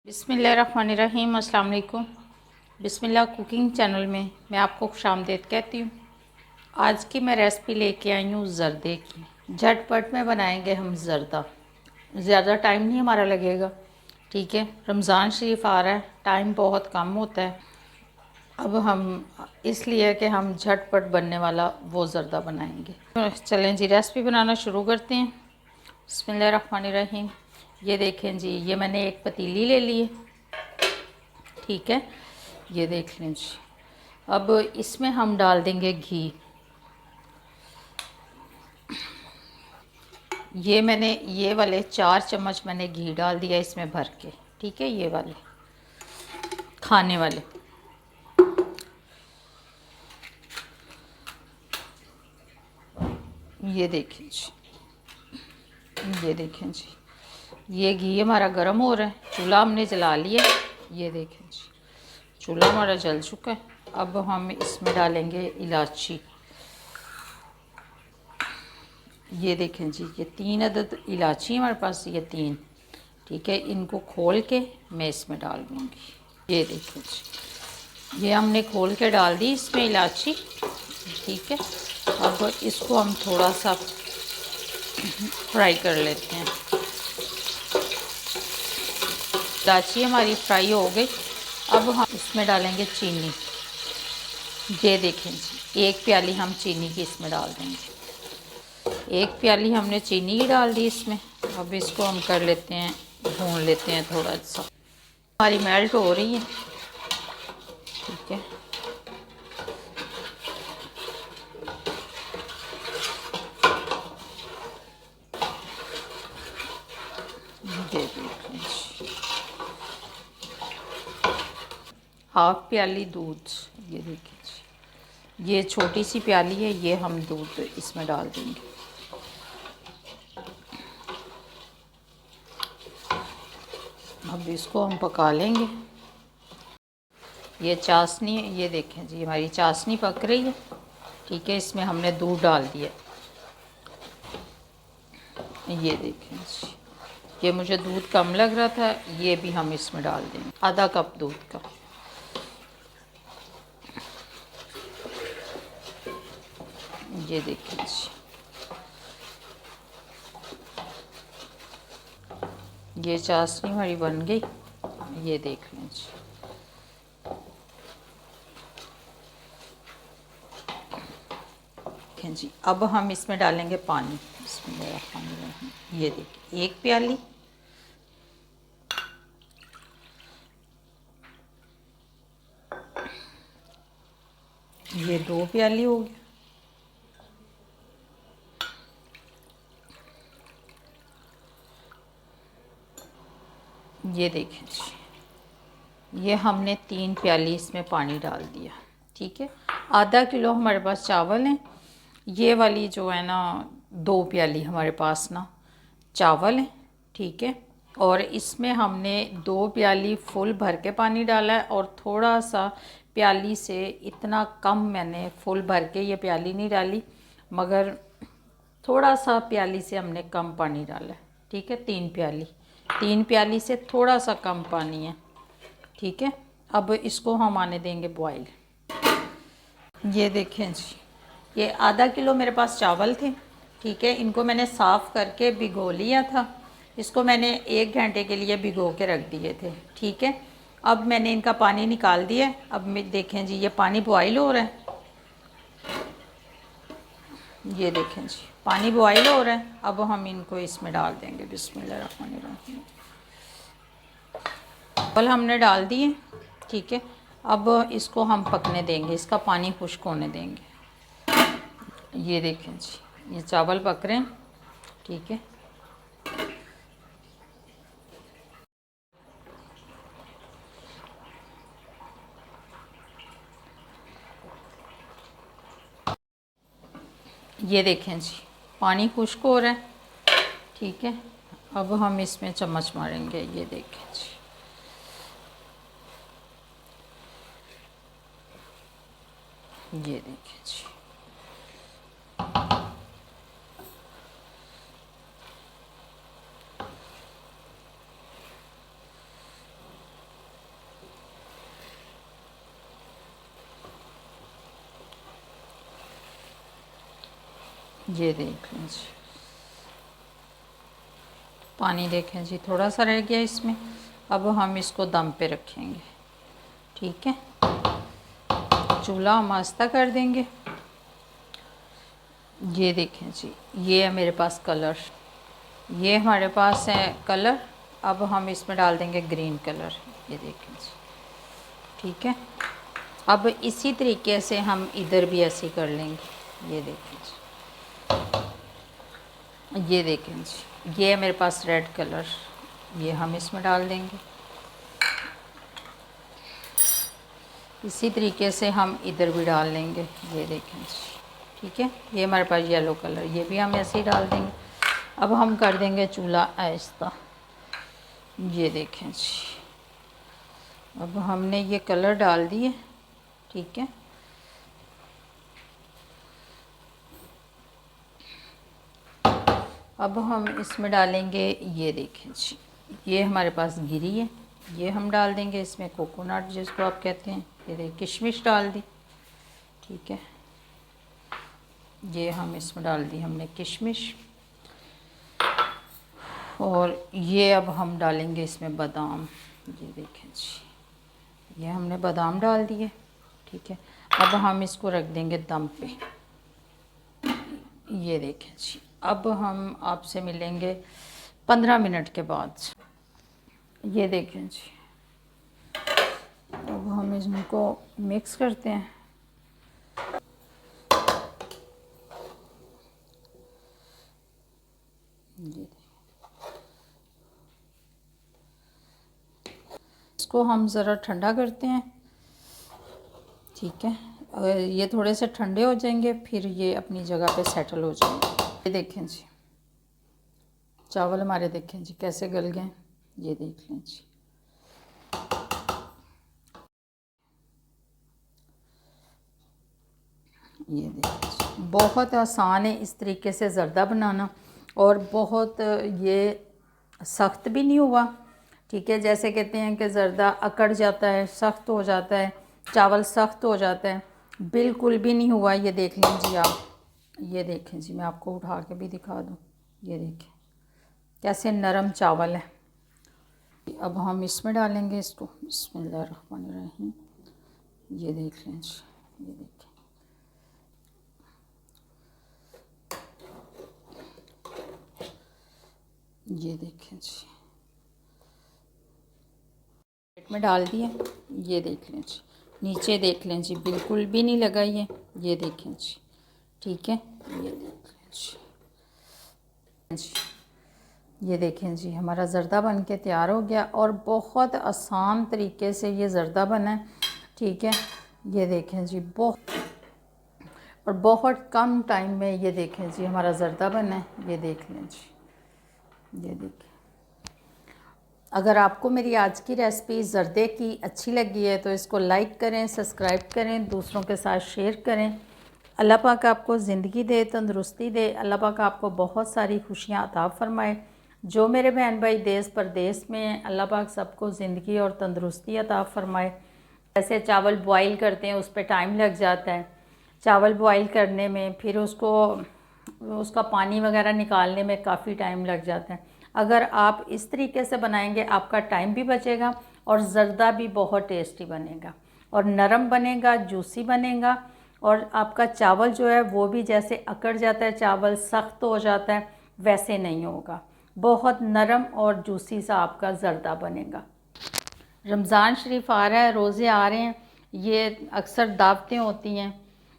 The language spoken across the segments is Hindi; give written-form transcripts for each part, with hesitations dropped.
बिस्मिल्लाहिर्रहमानिर्रहीम। अस्सलाम वालेकुम। बिस्मिल्लाह कुकिंग चैनल में मैं आपको खुशामदीद कहती हूँ। आज की मैं रेसिपी लेके आई हूँ ज़र्दे की। झटपट में बनाएंगे हम ज़र्दा। ज़्यादा टाइम नहीं हमारा लगेगा, ठीक है। रमज़ान शरीफ आ रहा है, टाइम बहुत कम होता है। अब हम इसलिए कि हम झटपट बनने वाला वो ज़र्दा बनाएंगे। चलें जी, रेसिपी बनाना शुरू करते हैं। बिस्मिल्लाहिर्रहमानिर्रहीम। ये देखें जी, ये मैंने एक पतीली ले ली है, ठीक है। ये देख लें जी। अब इसमें हम डाल देंगे घी। ये मैंने ये वाले 4 चम्मच मैंने घी डाल दिया इसमें भर के, ठीक है। ये वाले खाने वाले। ये देखें जी, ये देखें जी, ये घी हमारा गर्म हो रहा है। चूल्हा हमने जला लिया। ये देखें जी, चूल्हा हमारा जल चुका है। अब हम इसमें डालेंगे इलायची। ये देखें जी, ये 3 अदद इलायची हमारे पास, ये 3, ठीक है। इनको खोल के मैं इसमें डाल दूँगी। ये देखें जी, ये हमने खोल के डाल दी इसमें इलायची, ठीक है। अब इसको हम थोड़ा सा फ्राई कर लेते हैं। इलायची हमारी फ्राई हो गई। अब हम इसमें डालेंगे चीनी। ये देखें जी, 1 प्याली हम चीनी की इसमें डाल देंगे। 1 प्याली हमने चीनी की डाल दी इसमें। अब इसको हम कर लेते हैं, भून लेते हैं थोड़ा सा। हमारी मेल्ट हो रही है, ठीक है। ये देखें जी, 1/2 प्याली दूध। ये देखें जी, ये छोटी सी प्याली है, ये हम दूध इसमें डाल देंगे। अब इसको हम पका लेंगे। ये चाशनी, ये देखें जी, हमारी चाशनी पक रही है, ठीक है। इसमें हमने दूध डाल दिया। ये देखें जी, ये मुझे दूध कम लग रहा था, ये भी हम इसमें डाल देंगे, आधा कप दूध का। ये देखें जी, ये चाशनी हमारी बन गई। ये देख लें जी, देखें जी। अब हम इसमें डालेंगे पानी। इसमें ये देखिए, 1 प्याली। ये 2 प्याली हो गई। ये देखें जी, ये हमने 3 प्याली इसमें पानी डाल दिया, ठीक है। आधा किलो हमारे पास चावल हैं। ये वाली जो है ना, 2 प्याली हमारे पास ना चावल हैं, ठीक है। और इसमें हमने 2 प्याली फुल भर के पानी डाला है, और थोड़ा सा प्याली से इतना कम मैंने फुल भर के ये प्याली नहीं डाली, मगर थोड़ा सा प्याली से हमने कम पानी डाला है, ठीक है। 3 प्याली से थोड़ा सा कम पानी है, ठीक है। अब इसको हम आने देंगे बॉईल। ये देखें जी, ये आधा किलो मेरे पास चावल थे, ठीक है। इनको मैंने साफ़ करके भिगो लिया था। इसको मैंने 1 घंटे के लिए भिगो के रख दिए थे, ठीक है। अब मैंने इनका पानी निकाल दिया। अब मैं देखें जी, ये पानी बॉईल हो रहा है। ये देखें जी, पानी बॉईल हो रहा है। अब हम इनको इसमें डाल देंगे। बिस्मिल्लाहिर्रहमानिर्रहीम। चावल हमने डाल दिए, ठीक है। अब इसको हम पकने देंगे, इसका पानी खुश्क होने देंगे। ये देखें जी, ये चावल पक रहे हैं, ठीक है। ये देखें जी, पानी खुश्क हो रहा है, ठीक है। अब हम इसमें चम्मच मारेंगे। ये देखें जी, ये देखें जी, ये देख लें जी, पानी देखें जी थोड़ा सा रह गया इसमें। अब हम इसको दम पे रखेंगे, ठीक है। चूल्हा हम आस्ता कर देंगे। ये देखें जी, ये है मेरे पास कलर, ये हमारे पास है कलर। अब हम इसमें डाल देंगे ग्रीन कलर, ये देखें जी, ठीक है। अब इसी तरीके से हम इधर भी ऐसे कर लेंगे। ये देखें जी, ये देखें जी, ये है मेरे पास रेड कलर, ये हम इसमें डाल देंगे। इसी तरीके से हम इधर भी डाल लेंगे, ये देखें जी, ठीक है। ये हमारे पास येलो कलर, ये भी हम ऐसे ही डाल देंगे। अब हम कर देंगे चूल्हा आहिस्ता, ये देखें जी। अब हमने ये कलर डाल दिए, ठीक है। अब हम इसमें डालेंगे, ये देखें जी, ये हमारे पास गिरी है, ये हम डाल देंगे इसमें, कोकोनट जिसको आप कहते हैं। ये देखिए किशमिश डाल दी, ठीक है। ये हम इसमें डाल दी हमने किशमिश। और ये अब हम डालेंगे इसमें बादाम, ये देखें जी, ये हमने बादाम डाल दिए, ठीक है। अब हम इसको रख देंगे दम पे, ये देखें जी। अब हम आपसे मिलेंगे 15 मिनट के बाद, ये देखें जी। अब हम इनको मिक्स करते हैं। ये इसको हम ज़रा ठंडा करते हैं, ठीक है। अगर ये थोड़े से ठंडे हो जाएंगे फिर ये अपनी जगह पे सेटल हो जाएंगे। ये देखें जी, चावल हमारे देखें जी कैसे गल गए, ये देख लें जी। ये देखें जी, बहुत आसान है इस तरीके से ज़र्दा बनाना, और बहुत ये सख्त भी नहीं हुआ, ठीक है। जैसे कहते हैं कि ज़र्दा अकड़ जाता है, सख्त हो जाता है, चावल सख्त हो जाता है, बिल्कुल भी नहीं हुआ। ये देख लें जी आप, ये देखें जी, मैं आपको उठा के भी दिखा दूँ, ये देखें कैसे नरम चावल है। अब हम इसमें डालेंगे इसको, बिस्मिल्लाहिर्रहमानिर्रहीम। ये देख लें जी, ये देखें, ये देखें जी, प्लेट में डाल दिए। ये देख लें जी, नीचे देख लें जी, बिल्कुल भी नहीं लगा ये देखें जी, ठीक है। ये देख लें जी, ये देखें जी, हमारा ज़र्दा बन के तैयार हो गया, और बहुत आसान तरीके से ये ज़र्दा बना है, ठीक है। ये देखें जी, बहुत कम टाइम में ये देखें जी हमारा ज़र्दा बना है। ये देख लें जी, ये देखें। अगर आपको मेरी आज की रेसिपी ज़र्दे की अच्छी लगी है तो इसको लाइक करें, सब्सक्राइब करें, दूसरों के साथ शेयर करें। अल्लाह पाक आपको ज़िंदगी दे, तंदुरुस्ती दे। अल्लाह पाक आपको बहुत सारी खुशियाँ अता फ़रमाए। जो मेरे बहन भाई देश परदेश में हैं, अल्लाह पाक सबको ज़िंदगी और तंदुरुस्ती अता फ़रमाए। जैसे चावल बॉईल करते हैं उस पर टाइम लग जाता है, चावल बॉईल करने में, फिर उसका पानी वगैरह निकालने में काफ़ी टाइम लग जाता है। अगर आप इस तरीके से बनाएंगे आपका टाइम भी बचेगा और ज़र्दा भी बहुत टेस्टी बनेगा और नरम बनेगा, जूसी बनेगा। और आपका चावल जो है वो भी जैसे अकड़ जाता है, चावल सख्त हो जाता है, वैसे नहीं होगा, बहुत नरम और जूसी सा आपका ज़र्दा बनेगा। रमज़ान शरीफ आ रहा है, रोज़े आ रहे हैं, ये अक्सर दावतें होती हैं,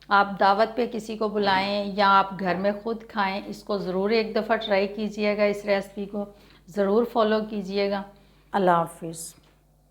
आप दावत पे किसी को बुलाएं या आप घर में ख़ुद खाएं, इसको ज़रूर एक दफ़ा ट्राई कीजिएगा, इस रेसिपी को ज़रूर फॉलो कीजिएगा। अल्लाह हाफ़िज़।